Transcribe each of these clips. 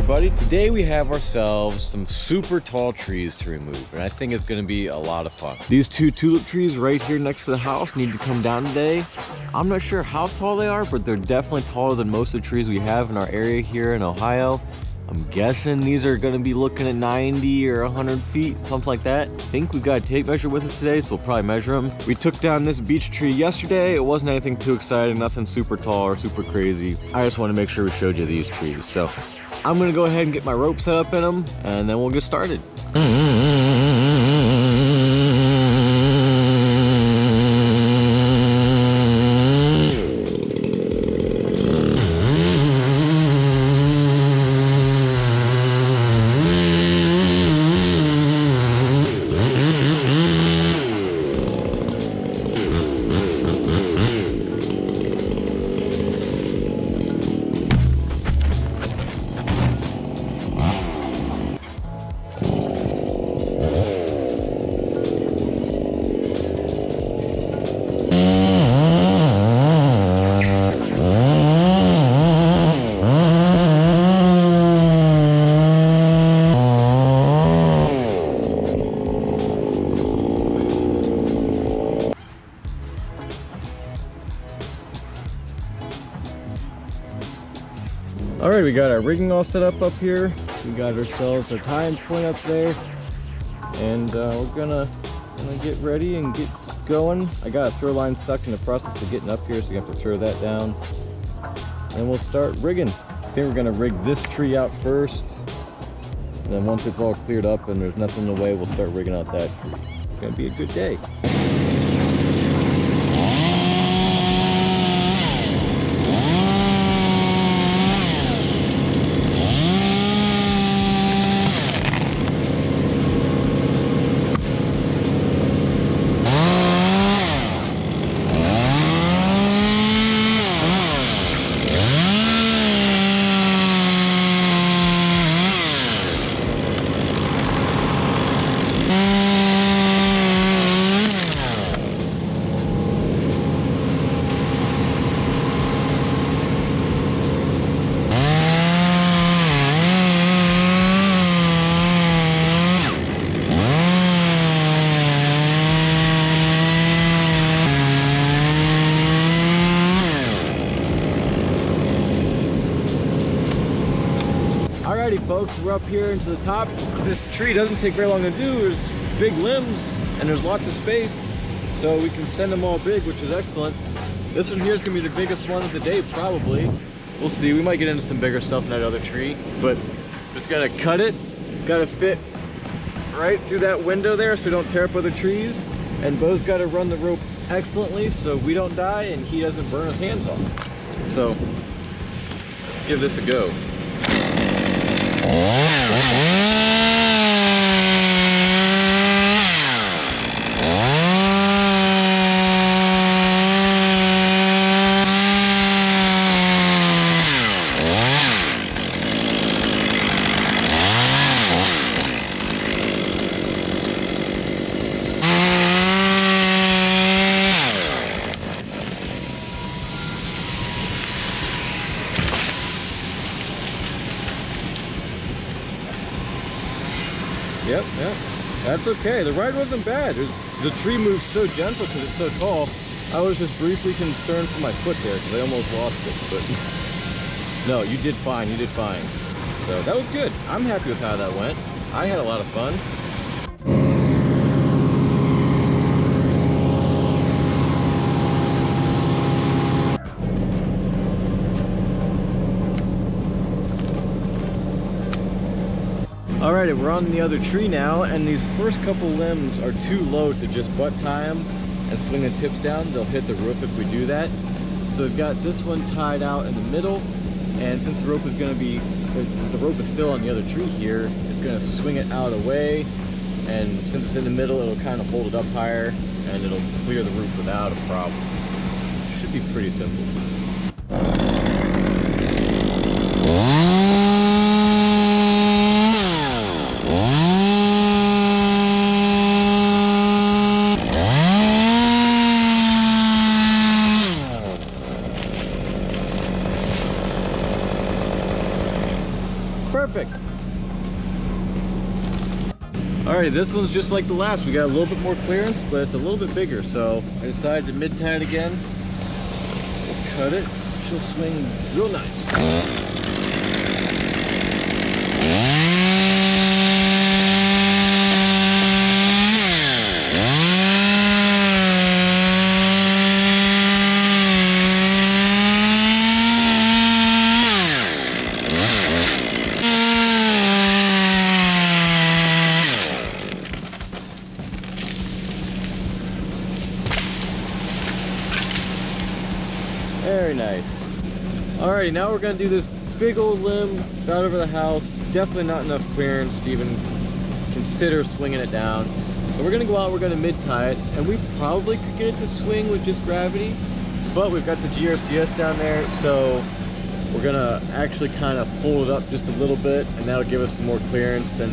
everybody. Today we have ourselves some super tall trees to remove, and I think it's going to be a lot of fun. These two tulip trees right here next to the house need to come down today. I'm not sure how tall they are, but they're definitely taller than most of the trees we have in our area here in Ohio. I'm guessing these are going to be looking at 90 or 100 feet, something like that. I think we've got a tape measure with us today, so we'll probably measure them. We took down this beech tree yesterday. It wasn't anything too exciting, nothing super tall or super crazy. I just want to make sure we showed you these trees. So I'm going to go ahead and get my rope set up in them, and then we'll get started. All right, we got our rigging all set up here. We got ourselves our tying point up there, and we're gonna get ready and get going. I got a throw line stuck in the process of getting up here, so you have to throw that down, and we'll start rigging. I think we're gonna rig this tree out first, and then once it's all cleared up and there's nothing in the way, we'll start rigging out that tree. It's gonna be a good day. Alrighty folks, we're up here into the top. This tree doesn't take very long to do. There's big limbs and there's lots of space, so we can send them all big, which is excellent. This one here is gonna be the biggest one of the day, probably. We'll see, we might get into some bigger stuff in that other tree, but just gotta cut it. It's gotta fit right through that window there so we don't tear up other trees. And Bo's gotta run the rope excellently so we don't die and he doesn't burn his hands off. So let's give this a go. Yep, that's okay. The ride wasn't bad. The tree moves so gentle because it's so tall. I was just briefly concerned for my foot there because I almost lost it, but no, you did fine, you did fine. So that was good. I'm happy with how that went. I had a lot of fun. Alrighty, we're on the other tree now, and these first couple limbs are too low to just butt tie them and swing the tips down. They'll hit the roof if we do that. So we've got this one tied out in the middle, and since the rope is going to be, the rope is still on the other tree here, it's going to swing it out away, and since it's in the middle, it'll kind of hold it up higher, and it'll clear the roof without a problem. Should be pretty simple. Perfect. Alright, this one's just like the last. We got a little bit more clearance, but it's a little bit bigger. So I decided to mid-tie it again. We'll cut it. She'll swing real nice. Very nice. Alrighty, now we're gonna do this big old limb right over the house. Definitely not enough clearance to even consider swinging it down. So we're gonna go out, we're gonna mid-tie it, and we probably could get it to swing with just gravity, but we've got the GRCS down there, so we're gonna actually kind of fold it up just a little bit, and that'll give us some more clearance, and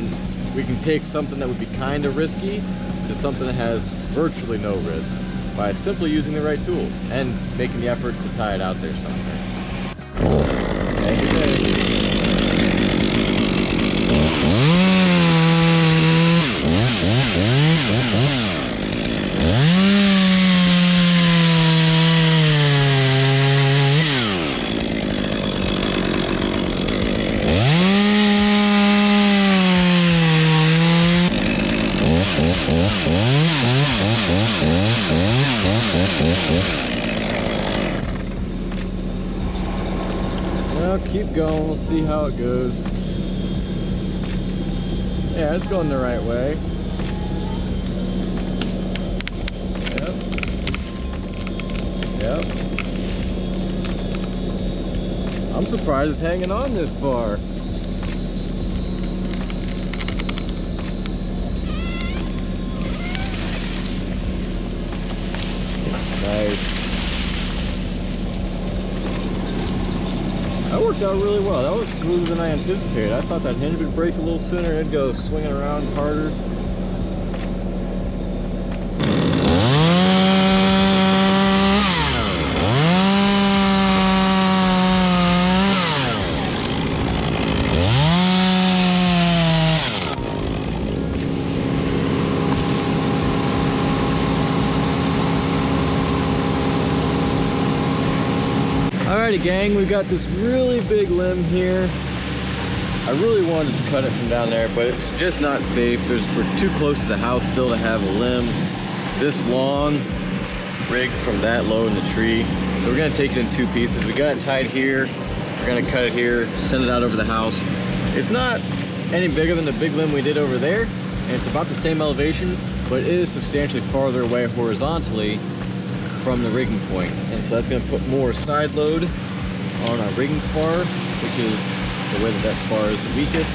we can take something that would be kind of risky to something that has virtually no risk by simply using the right tools and making the effort to tie it out there somewhere. Well, keep going, we'll see how it goes. Yeah, it's going the right way. Yep. I'm surprised it's hanging on this far. Nice. That worked out really well. That was smoother than I anticipated. I thought that hinge would break a little sooner and it'd go swinging around harder. Alrighty gang, we've got this really big limb here. I really wanted to cut it from down there, but it's just not safe. We're too close to the house still to have a limb this long rigged from that low in the tree. So we're gonna take it in two pieces. We got it tied here. We're gonna cut it here, send it out over the house. It's not any bigger than the big limb we did over there, and it's about the same elevation, but it is substantially farther away horizontally from the rigging point, and so that's going to put more side load on our rigging spar, which is the way that spar is the weakest.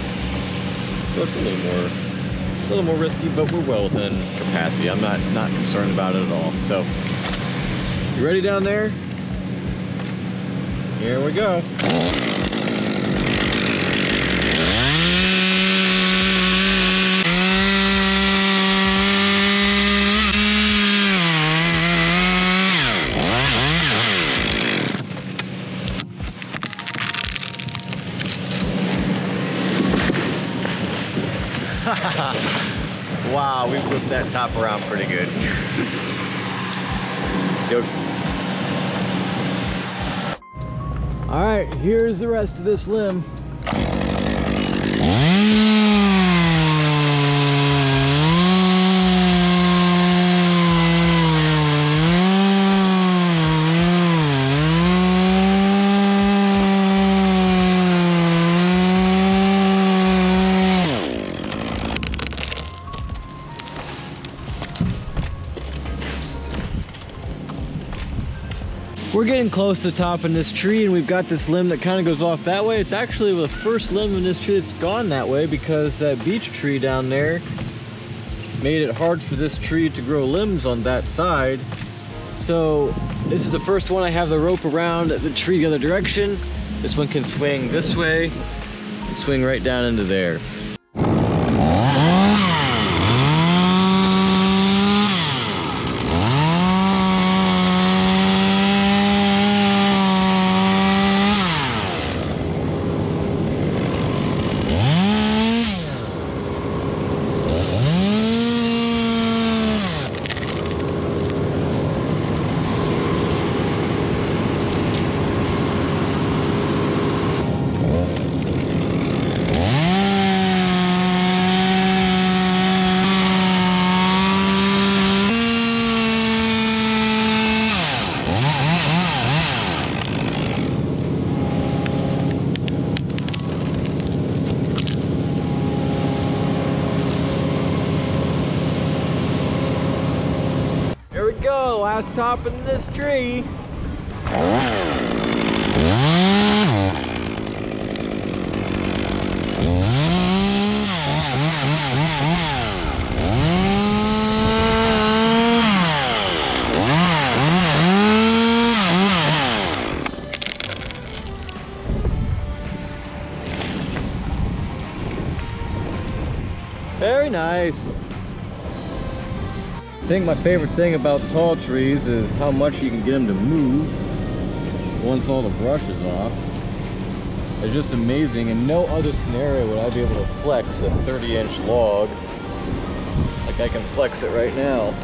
So it's a little more risky, but we're well within capacity. I'm not concerned about it at all. So you ready down there? Here we go. Wow, we whipped that top around pretty good. All right, here's the rest of this limb. We're getting close to topping this tree, and we've got this limb that kind of goes off that way. It's actually the first limb in this tree that's gone that way, because that beech tree down there made it hard for this tree to grow limbs on that side. So this is the first one I have the rope around the tree the other direction. This one can swing this way and swing right down into there. grass topping this tree. Very nice. I think my favorite thing about tall trees is how much you can get them to move once all the brush is off. It's just amazing. In no other scenario would I be able to flex a 30-inch log like I can flex it right now.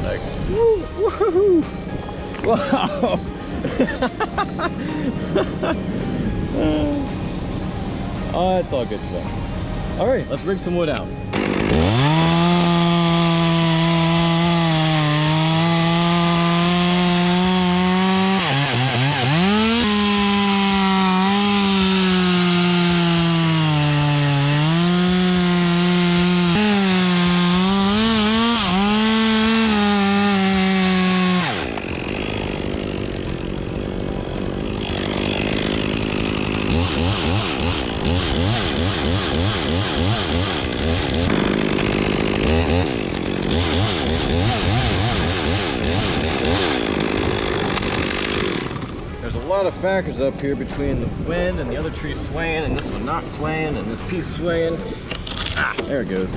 Like, woo, woohoo! Wow! Oh, it's all good stuff. All right, let's rig some wood out. Factors up here between the wind and the other tree swaying and this one not swaying and this piece swaying. Ah, there it goes.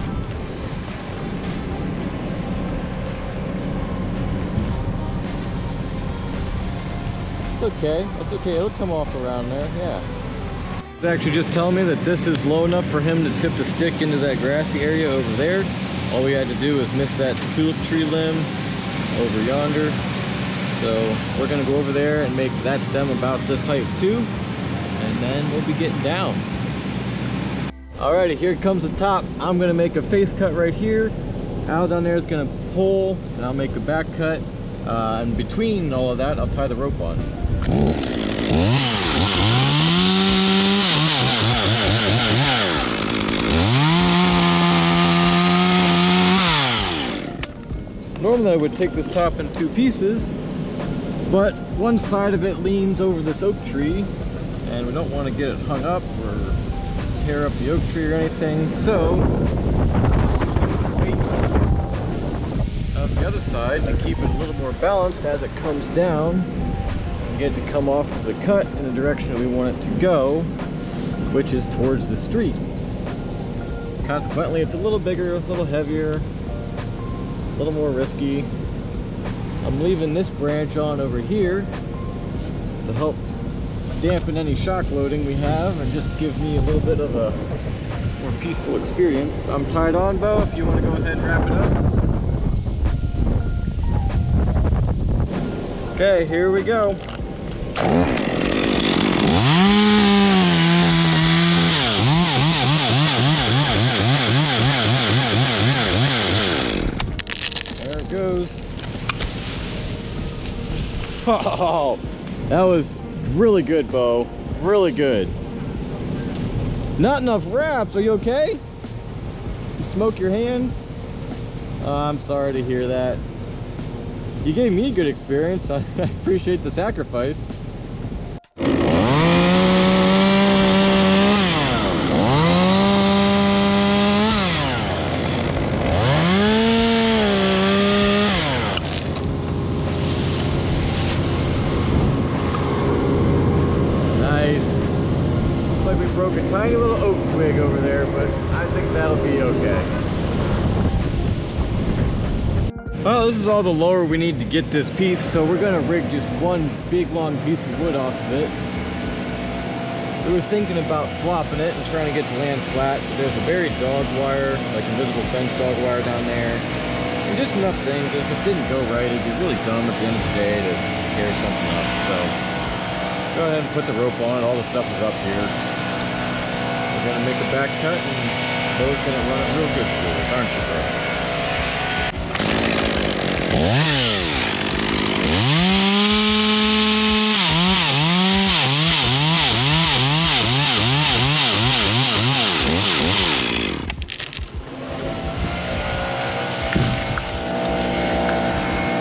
It's okay, that's okay, it'll come off around there, yeah. It's actually just telling me that this is low enough for him to tip the stick into that grassy area over there. All we had to do is miss that tulip tree limb over yonder. So we're gonna go over there and make that stem about this height too, and then we'll be getting down. Alrighty, here comes the top. I'm gonna make a face cut right here. Al down there is gonna pull, and I'll make a back cut. And between all of that, I'll tie the rope on. Normally I would take this top in two pieces, but one side of it leans over this oak tree and we don't want to get it hung up or tear up the oak tree or anything, so weight of the other side to keep it a little more balanced as it comes down and get it to come off of the cut in the direction that we want it to go, which is towards the street. Consequently, it's a little bigger, a little heavier, a little more risky. I'm leaving this branch on over here to help dampen any shock loading we have and just give me a little bit of a more peaceful experience. I'm tied on, Bo, if you want to go ahead and wrap it up. Okay, here we go. There it goes. Oh, that was really good, Bo. Really good. Not enough wraps. Are you okay? You smoke your hands? Oh, I'm sorry to hear that. You gave me a good experience. I appreciate the sacrifice. Broke a tiny little oak twig over there, but I think that'll be okay. Well, this is all the lower we need to get this piece, so we're gonna rig just one big long piece of wood off of it. We were thinking about flopping it and trying to get the land flat. There's a buried dog wire, like invisible fence dog wire down there, and just enough things. If it didn't go right, it'd be really dumb at the end of the day to tear something up. So go ahead and put the rope on it. All the stuff is up here. We're gonna make a back cut and Bo's gonna run it real good for us, aren't you, bro?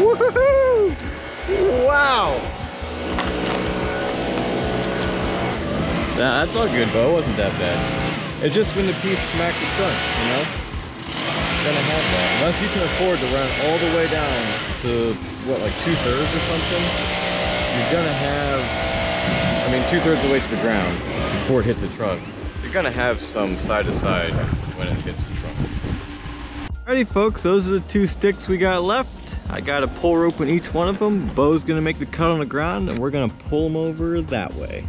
Woohoo! Nah, that's all good, Bo. It wasn't that bad. It's just when the piece smacked the trunk, you know? Gonna have that. Unless you can afford to run all the way down to, what, like 2/3 or something? You're gonna have, I mean, 2/3 of the way to the ground before it hits the trunk. You're gonna have some side to side when it hits the trunk. Alrighty folks, those are the 2 sticks we got left. I got a pull rope in each one of them. Bo's gonna make the cut on the ground and we're gonna pull them over that way.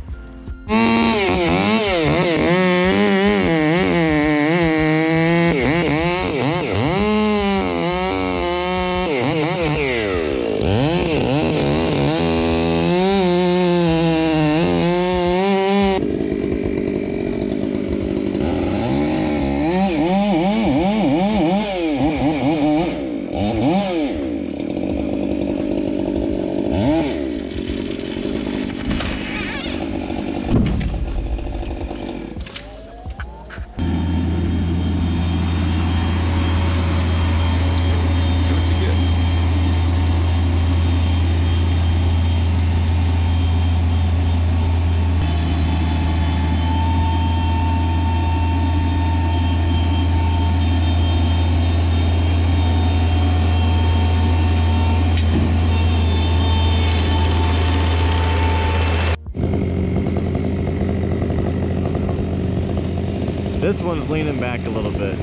This one's leaning back a little bit.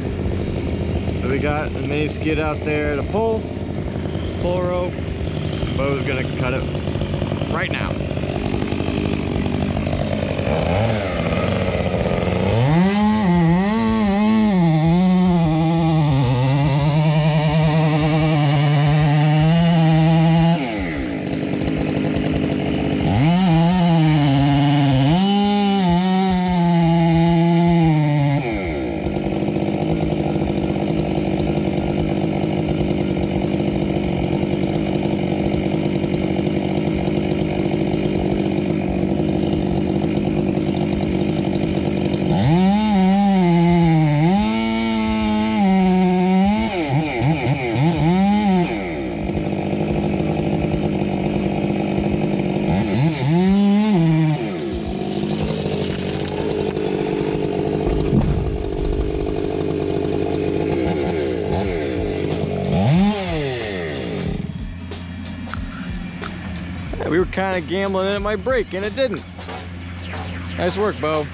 So we got the mini skid out there to pull rope. Bo's gonna cut it right now. We were kind of gambling and it might break, and it didn't. Nice work, Bo.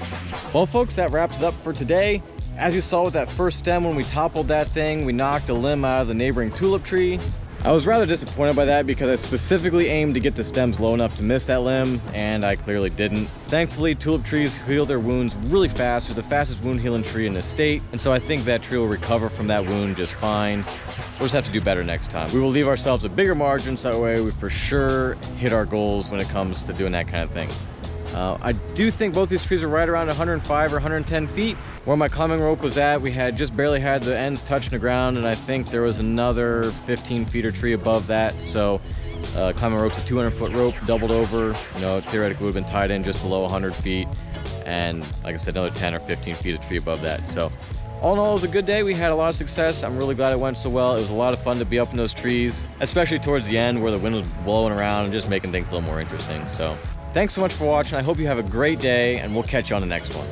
Well, folks, that wraps it up for today. As you saw with that first stem, when we toppled that thing, we knocked a limb out of the neighboring tulip tree. I was rather disappointed by that because I specifically aimed to get the stems low enough to miss that limb, and I clearly didn't. Thankfully, tulip trees heal their wounds really fast. They're the fastest wound healing tree in the state, and so I think that tree will recover from that wound just fine. We'll just have to do better next time. We will leave ourselves a bigger margin so that way we for sure hit our goals when it comes to doing that kind of thing. I do think both these trees are right around 105 or 110 feet. Where my climbing rope was at, we had just barely had the ends touching the ground, and I think there was another 15 feet or tree above that. So climbing rope's a 200-foot rope, doubled over. You know, theoretically would have been tied in just below 100 feet. And like I said, another 10 or 15 feet of tree above that. So all in all, it was a good day. We had a lot of success. I'm really glad it went so well. It was a lot of fun to be up in those trees, especially towards the end where the wind was blowing around and just making things a little more interesting. So thanks so much for watching. I hope you have a great day, and we'll catch you on the next one.